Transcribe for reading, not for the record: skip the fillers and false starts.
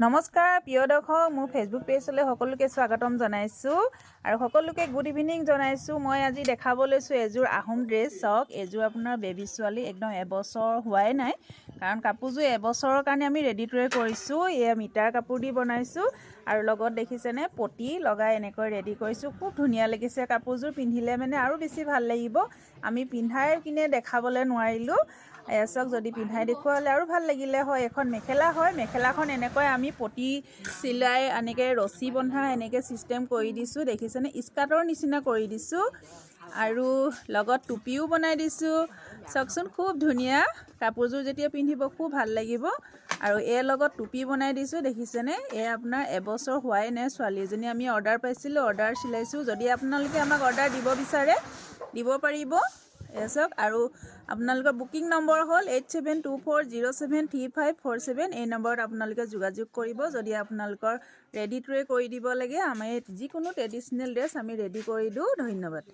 নমস্কাৰ প্ৰিয় দৰ্শক মোৰ ফেচবুক পেজলৈ সকলোকে স্বাগতম জনাইছোঁ আৰু সকলোকে গুড ইভিনিং জনাইছোঁ। মই আজি দেখাব লৈছোঁ এযোৰ আহোম ড্ৰেছ। চাওক, এযোৰ আপোনাৰ বেবী ছোৱালী, একদম এবছৰ হোৱাই নাই, কাৰণ কাপোৰযোৰ এবছৰৰ কাৰণে আমি ৰেডি টু ৱেৰ কৰিছোঁ। এয়া মিটাৰ কাপোৰ দি বনাইছোঁ আৰু লগত দেখিছেনে পটি লগাই এনেকৈ ৰেডি কৰিছোঁ। খুব ধুনীয়া লাগিছে কাপোৰযোৰ, পিন্ধিলে মানে আৰু বেছি ভাল লাগিব। আমি পিন্ধাই কিনে দেখাবলৈ নোৱাৰিলোঁ। চাওক, যদি পিন্ধাই দেখুওৱা হ'লে আৰু ভাল লাগিলে হয়। এখন মেখেলা হয়, মেখেলাখন এনেকৈ আমি পটি চিলাই এনেকৈ ৰছী বন্ধা এনেকৈ ছিষ্টেম কৰি দিছোঁ। দেখিছেনে, স্কাৰ্টৰ নিচিনা কৰি দিছোঁ আৰু লগত টুপিও বনাই দিছোঁ। চাওকচোন, খুব ধুনীয়া কাপোৰযোৰ, যেতিয়া পিন্ধিব খুব ভাল লাগিব। আৰু এৰ লগত টুপি বনাই দিছোঁ, দেখিছেনে। এয়া আপোনাৰ এবছৰ হোৱাই নাই ছোৱালীজনী। আমি অৰ্ডাৰ পাইছিলোঁ, অৰ্ডাৰ চিলাইছোঁ। যদি আপোনালোকে আমাক অৰ্ডাৰ দিব বিচাৰে দিব পাৰিব। চাওক, আৰু আপোনালোকৰ বুকিং নম্বৰ হ'ল 8724073547। এই নম্বৰত আপোনালোকে যোগাযোগ কৰিব যদি আপোনালোকৰ ৰেডি টু ৱেৰ কৰি দিব লাগে। আমি যিকোনো ট্ৰেডিশ্যনেল ড্ৰেছ আমি ৰেডি কৰি দিওঁ। ধন্যবাদ।